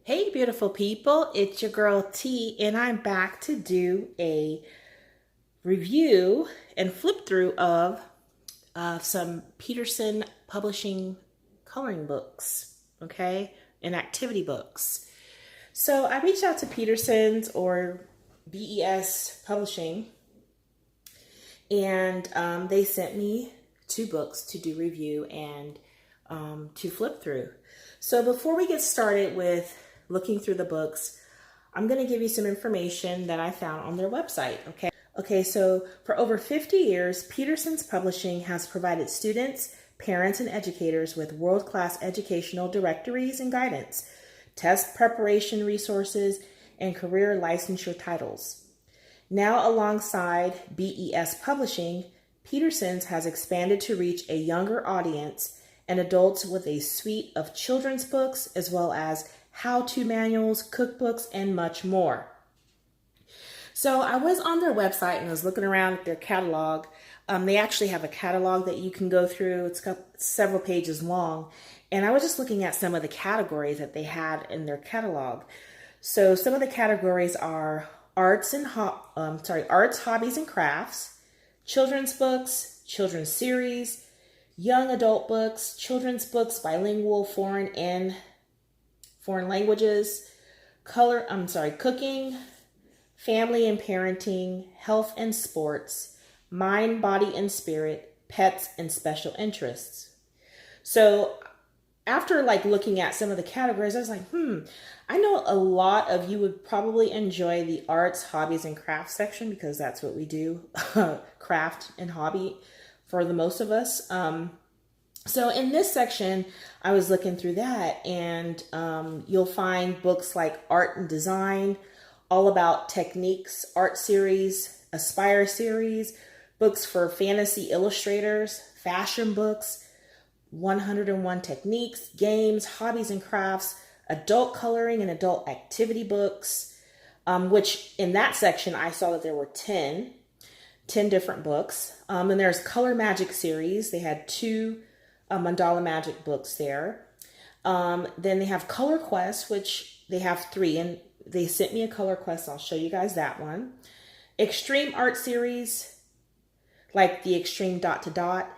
Hey, beautiful people, it's your girl T, and I'm back to do a review and flip through of some Peterson publishing coloring books, okay, and activity books. So I reached out to Peterson's or BES Publishing, and they sent me two books to do review and to flip through. So before we get started with looking through the books, I'm going to give you some information that I found on their website, okay? Okay, so for over 50 years, Peterson's Publishing has provided students, parents, and educators with world-class educational directories and guidance, test preparation resources, and career licensure titles. Now, alongside BES Publishing, Peterson's has expanded to reach a younger audience and adults with a suite of children's books, as well as how-to manuals, cookbooks, and much more. So I was on their website and I was looking around at their catalog. They actually have a catalog that you can go through. It's got several pages long. And I was just looking at some of the categories that they had in their catalog. So some of the categories are arts, hobbies and crafts, children's books, children's series, young adult books, children's books, bilingual, foreign languages, cooking, family and parenting, health and sports, mind, body and spirit, pets, and special interests. So after looking at some of the categories, I was like, I know a lot of you would probably enjoy the arts, hobbies, and crafts section because that's what we do, craft and hobby for the most of us. So in this section, I was looking through that, and you'll find books like Art and Design, All About Techniques, Art Series, Aspire Series, books for fantasy illustrators, fashion books, 101 Techniques, games, hobbies and crafts, adult coloring and adult activity books, which in that section, I saw that there were 10 different books. And there's Color Magic series. They had two Mandala Magic books there. Then they have Color Quest, which they have 3, and they sent me a Color Quest. I'll show you guys that one. Extreme Art Series, like the Extreme Dot to Dot.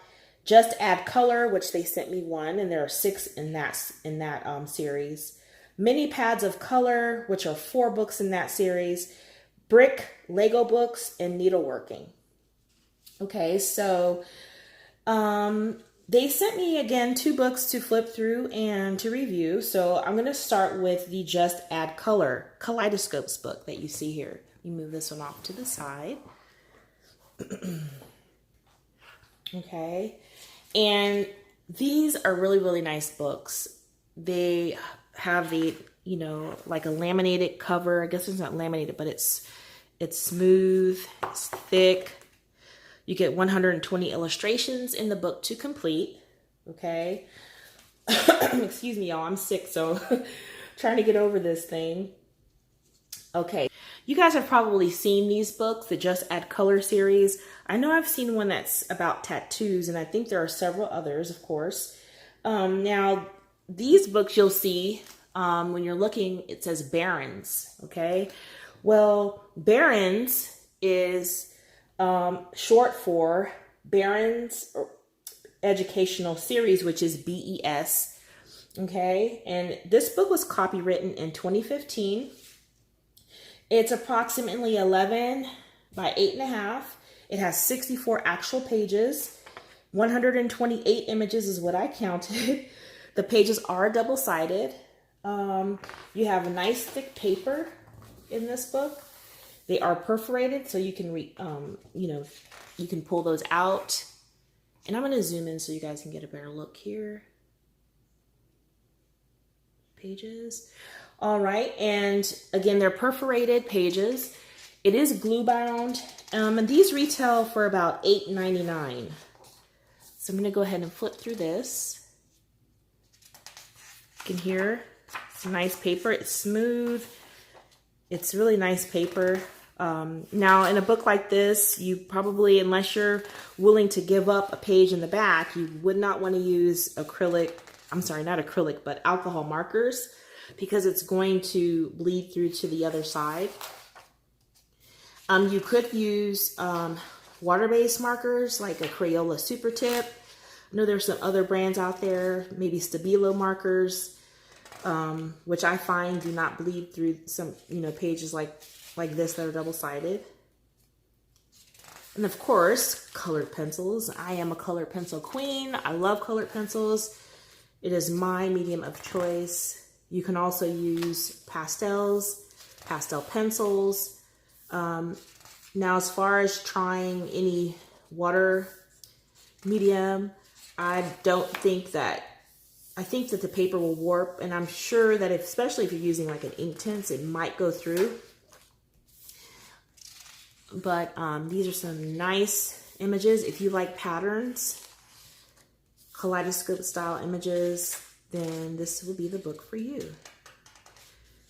Just Add Color, which they sent me 1, and there are 6 in that series. Mini Pads of Color, which are 4 books in that series. Brick, Lego books, and needleworking. Okay, so they sent me again 2 books to flip through and to review. So I'm going to start with the Just Add Color Kaleidoscopes book that you see here. You move this one off to the side. Okay. And these are really, really nice books. They have the, like a laminated cover. I guess it's not laminated, but it's smooth, it's thick. You get 120 illustrations in the book to complete, okay? Excuse me, y'all, I'm sick, so trying to get over this thing. Okay, you guys have probably seen these books, the Just Add Color series. I know I've seen one that's about tattoos, and I think there are several others, of course. Now, these books you'll see when you're looking, it says Barron's, okay? Well, Barron's is short for Barron's Educational Series, which is BES, okay? And this book was copywritten in 2015. It's approximately 11 by 8.5. It has 64 actual pages. 128 images is what I counted. The pages are double-sided. You have a nice thick paper in this book. They are perforated, so you can you can pull those out. And I'm going to zoom in so you guys can get a better look here. Pages. All right, and again, they're perforated pages. It is glue bound, and these retail for about $8.99. So I'm going to go ahead and flip through this. You can hear it's nice paper. It's smooth. It's really nice paper. Now, in a book like this, you probably, unless you're willing to give up a page in the back, you would not want to use not acrylic, but alcohol markers. because it's going to bleed through to the other side. You could use water-based markers like a Crayola Super Tip. I know there's some other brands out there, maybe Stabilo markers, which I find do not bleed through some, pages like this that are double-sided. And of course, colored pencils. I am a colored pencil queen. I love colored pencils. It is my medium of choice. You can also use pastels, pastel pencils. Now, as far as trying any water medium, I think that the paper will warp, and I'm sure that especially if you're using like an Inktense, it might go through. But these are some nice images. If you like patterns, kaleidoscope style images, then this will be the book for you.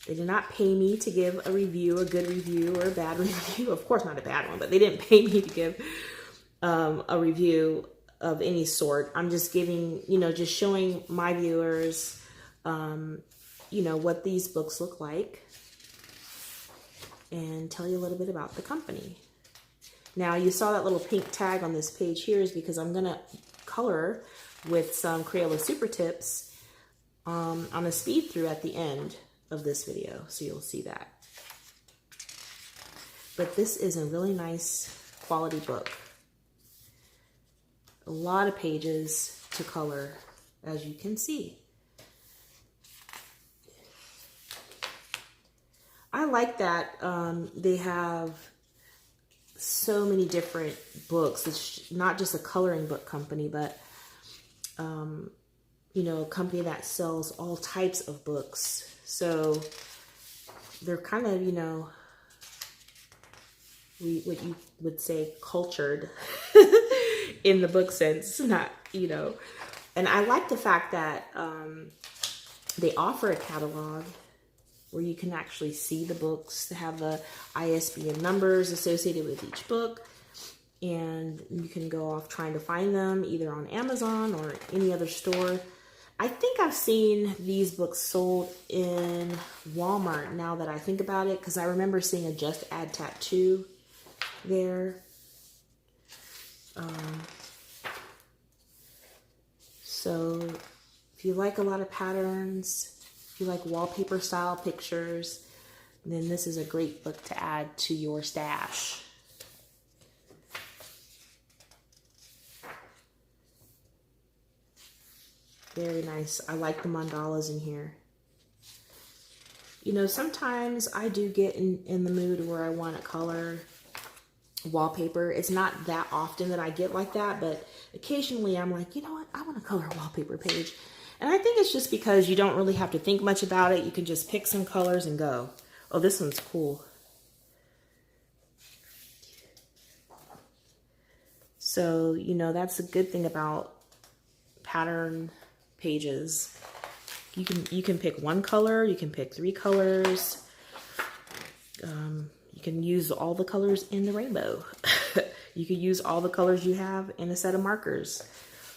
They did not pay me to give a review, a good review or a bad review. Of course, not a bad one, but they didn't pay me to give a review of any sort. I'm just giving, just showing my viewers, what these books look like, and tell you a little bit about the company. Now, you saw that little pink tag on this page here is because I'm going to color with some Crayola Super Tips on a speed through at the end of this video, so you'll see that. But this is a really nice quality book. A lot of pages to color, as you can see. I like that they have so many different books. It's not just a coloring book company, but a company that sells all types of books. So they're kind of, what you would say cultured in the book sense, not, and I like the fact that they offer a catalog where you can actually see the books, to have the ISBN numbers associated with each book, and you can go off trying to find them either on Amazon or any other store. I think I've seen these books sold in Walmart now that I think about it, because I remember seeing a Just Add Tattoo there. So if you like a lot of patterns, if you like wallpaper style pictures, then this is a great book to add to your stash. Very nice. I like the mandalas in here. Sometimes I do get in the mood where I want to color wallpaper. It's not that often that I get like that, but occasionally I'm like, you know what? I want to color a wallpaper page. And I think it's just because you don't really have to think much about it. You can just pick some colors and go. Oh, this one's cool. So, that's a good thing about pattern pages. You can pick one color, you can pick 3 colors. You can use all the colors in the rainbow. You can use all the colors you have in a set of markers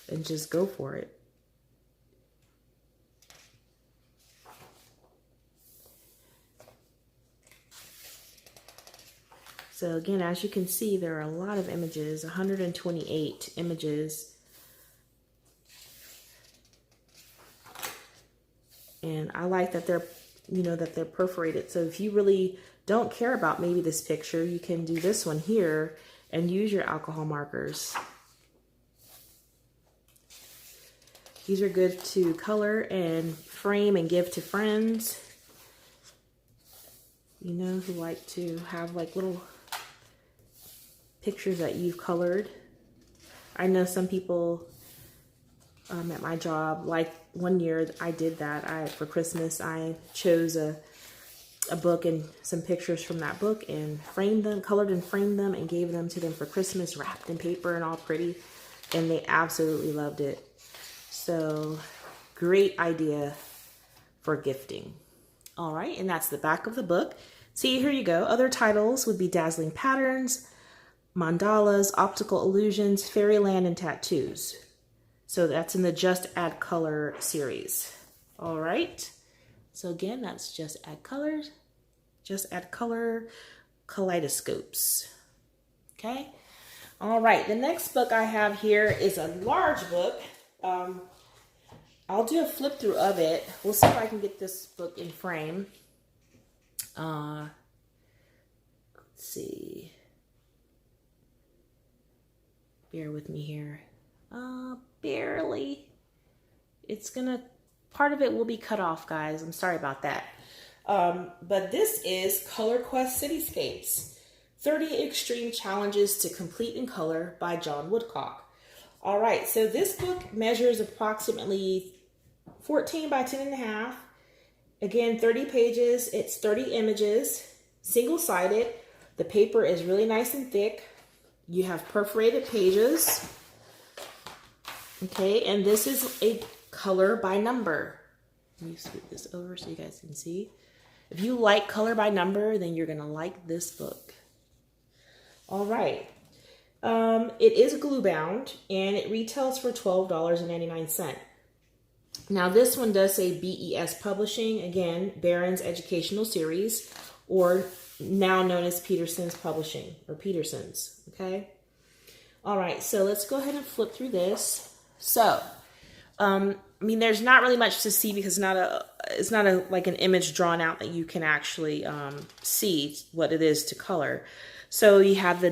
and just go for it. So again, as you can see, there are a lot of images, 128 images. And I like that they're, that they're perforated. So if you really don't care about maybe this picture, you can do this one here and use your alcohol markers. These are good to color and frame and give to friends, who like to have like little pictures that you've colored. I know some people at my job, like one year I did that. For Christmas, I chose a book and some pictures from that book and framed them, colored and framed them, and gave them to them for Christmas, wrapped in paper and all pretty. And they absolutely loved it. So great idea for gifting. All right, and that's the back of the book. See, here you go. Other titles would be Dazzling Patterns, Mandalas, Optical Illusions, Fairyland, and Tattoos. So that's in the Just Add Color series. All right. So again, that's Just Add Colors, Just Add Color Kaleidoscopes. Okay. All right. The next book I have here is a large book. I'll do a flip through of it. We'll see if I can get this book in frame. Let's see. Bear with me here. Barely. It's gonna, part of it will be cut off, guys. I'm sorry about that. But this is Color Quest Cityscapes, 30 Extreme Challenges to Complete in Color by John Woodcock. All right, so this book measures approximately 14 by 10.5. Again, 30 pages. It's 30 images, single-sided. The paper is really nice and thick. You have perforated pages. Okay, and this is a color by number. Let me scoot this over so you guys can see. If you like color by number, then you're going to like this book. All right. It is glue bound and it retails for $12.99. Now this one does say BES Publishing, again, Barron's Educational Series, or now known as Peterson's Publishing, or Peterson's, okay? All right, so let's go ahead and flip through this. So, I mean, there's not really much to see because it's not like an image drawn out that you can actually see what it is to color. So you have the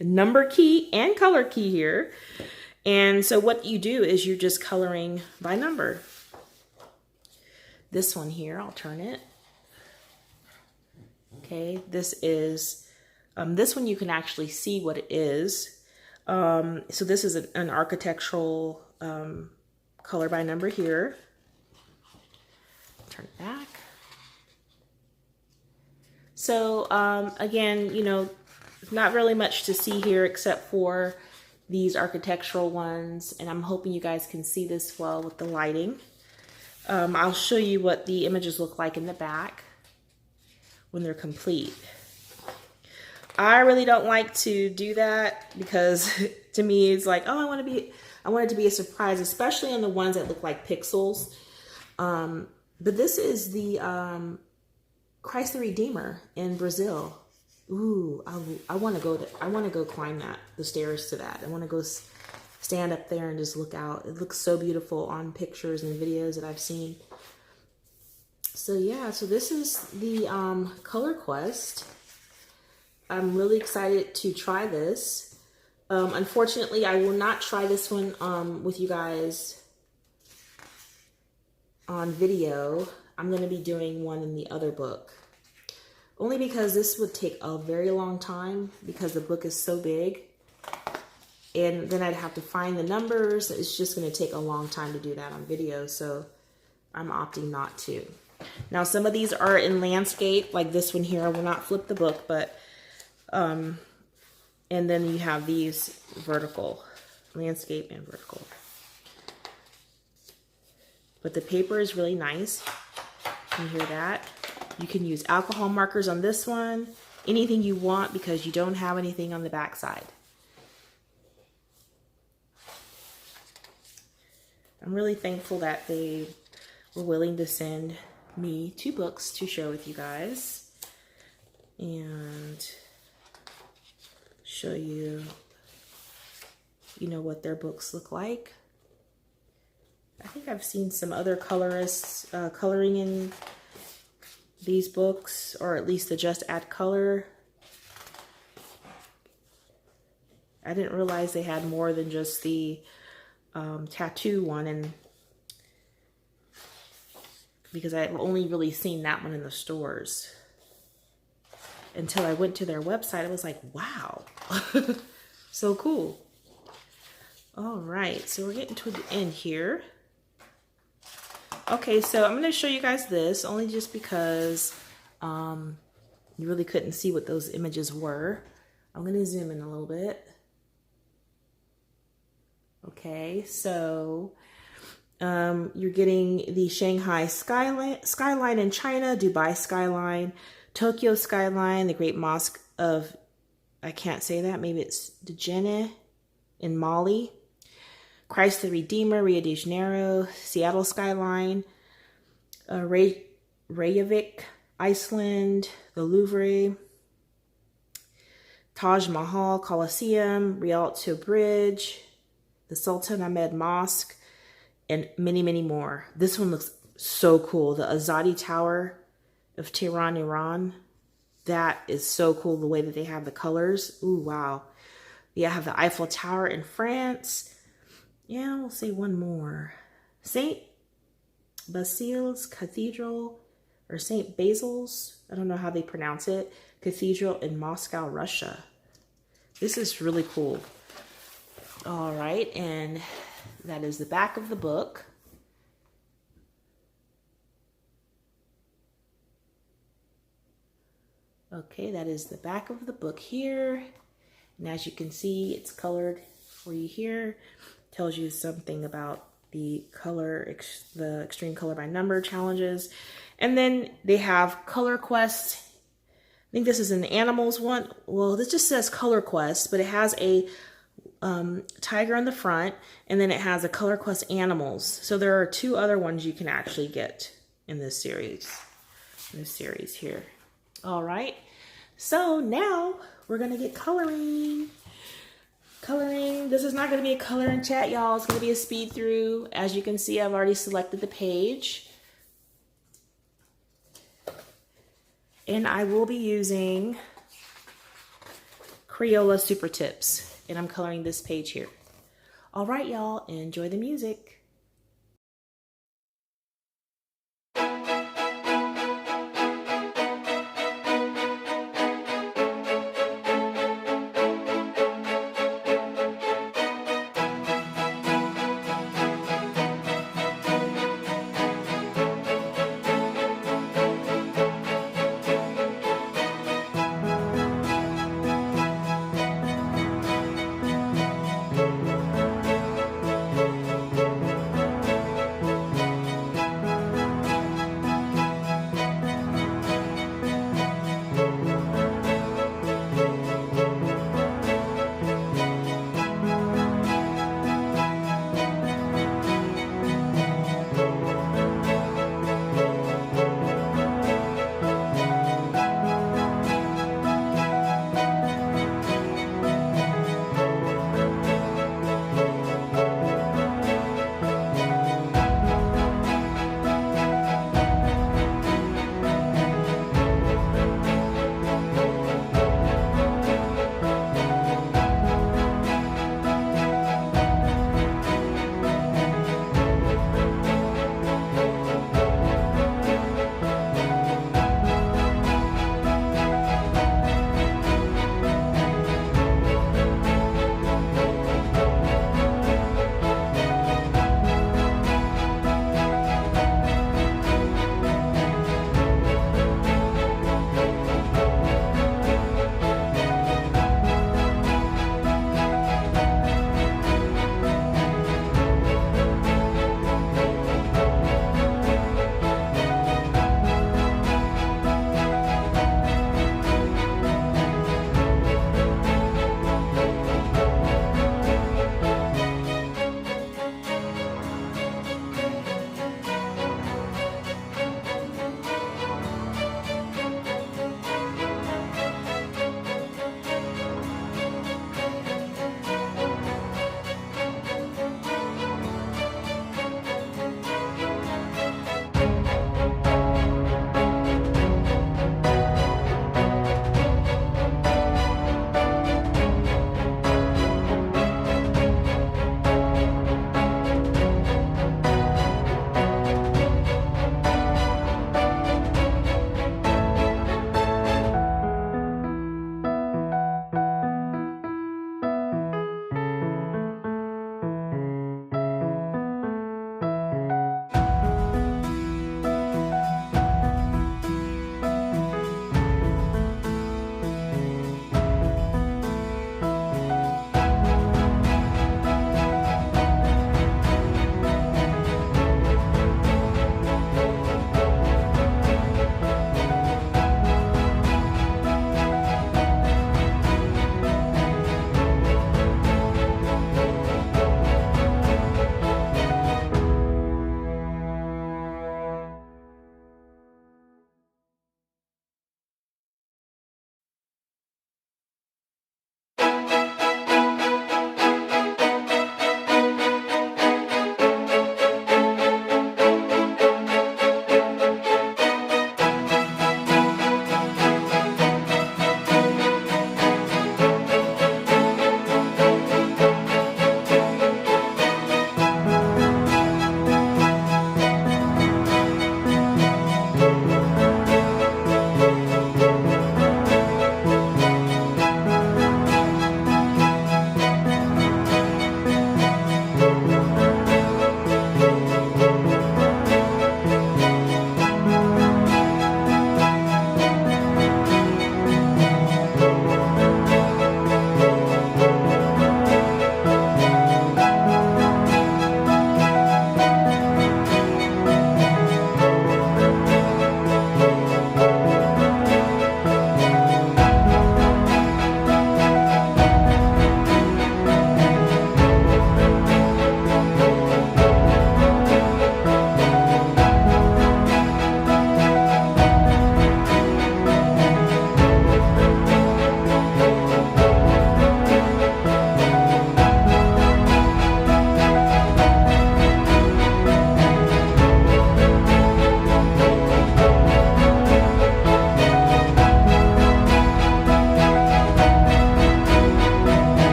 number key and color key here. And so what you do is you're just coloring by number. This one here, I'll turn it. Okay, this is, this one you can actually see what it is. So this is an architectural color by number here. Turn it back. So again, you know, not really much to see here except for these architectural ones, and I'm hoping you guys can see this well with the lighting. I'll show you what the images look like in the back when they're complete. I really don't like to do that because to me it's like, oh, I want it to be a surprise, especially on the ones that look like pixels. But this is the Christ the Redeemer in Brazil. Ooh, I want to go there. I want to go climb the stairs to that. I want to go stand up there and just look out. It looks so beautiful on pictures and videos that I've seen. So yeah, so this is the Color Quest. I'm really excited to try this. Unfortunately, I will not try this one with you guys on video. I'm going to be doing one in the other book. Only because this would take a very long time because the book is so big. And then I'd have to find the numbers. It's just going to take a long time to do that on video. So I'm opting not to. Now some of these are in landscape, like this one here. I will not flip the book, but and then you have these vertical, landscape and vertical. But the paper is really nice. Can you hear that? You can use alcohol markers on this one, anything you want because you don't have anything on the back side. I'm really thankful that they were willing to send me 2 books to share with you guys and show you, you know, what their books look like. I think I've seen some other colorists coloring in these books, or at least the Just Add Color. I didn't realize they had more than just the tattoo one, and because I've only really seen that one in the stores until I went to their website. I was like, wow, so cool. All right, so we're getting to the end here. Okay, so I'm going to show you guys this only just because you really couldn't see what those images were. I'm going to zoom in a little bit. Okay, so you're getting the Shanghai skyline in China, Dubai skyline, Tokyo skyline, the Great Mosque of, I can't say that, maybe it's Djenne in Mali, Christ the Redeemer, Rio de Janeiro, Seattle skyline, Reykjavik, Iceland, the Louvre, Taj Mahal Coliseum, Rialto Bridge, the Sultan Ahmed Mosque, and many, many more. This one looks so cool. The Azadi Tower of Tehran, Iran. That is so cool, the way that they have the colors. Ooh, wow. Yeah, I have the Eiffel Tower in France. Yeah, we'll say one more. St. Basil's Cathedral, or St. Basil's, I don't know how they pronounce it, Cathedral in Moscow, Russia. This is really cool. All right, and that is the back of the book. Okay, that is the back of the book here. And as you can see, it's colored for you here. Tells you something about the color, the extreme color by number challenges. And then they have Color Quest. I think this is an animals one. Well, this just says Color Quest, but it has a tiger on the front, and then it has a Color Quest animals. So there are two other ones you can actually get in this series. Here. All right. So now we're gonna get coloring. This is not going to be a color and chat, y'all. It's going to be a speed through. As you can see, I've already selected the page. And I will be using Crayola Super Tips. And I'm coloring this page here. All right, y'all. Enjoy the music.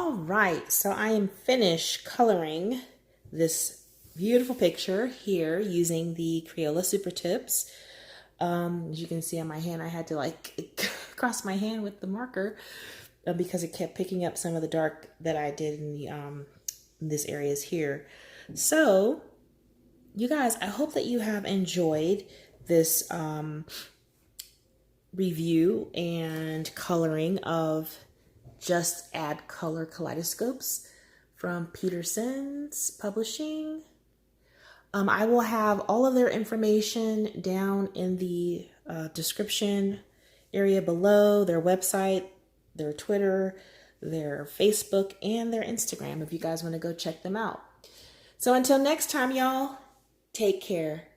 All right, so I am finished coloring this beautiful picture here using the Crayola Super Tips. As you can see on my hand, I had to like cross my hand with the marker because it kept picking up some of the dark that I did in the this areas here. So you guys, I hope that you have enjoyed this review and coloring of Just Add Color Kaleidoscopes from Peterson's Publishing. I will have all of their information down in the description area below, their website, their Twitter, their Facebook, and their Instagram if you guys want to go check them out. So until next time, y'all, take care.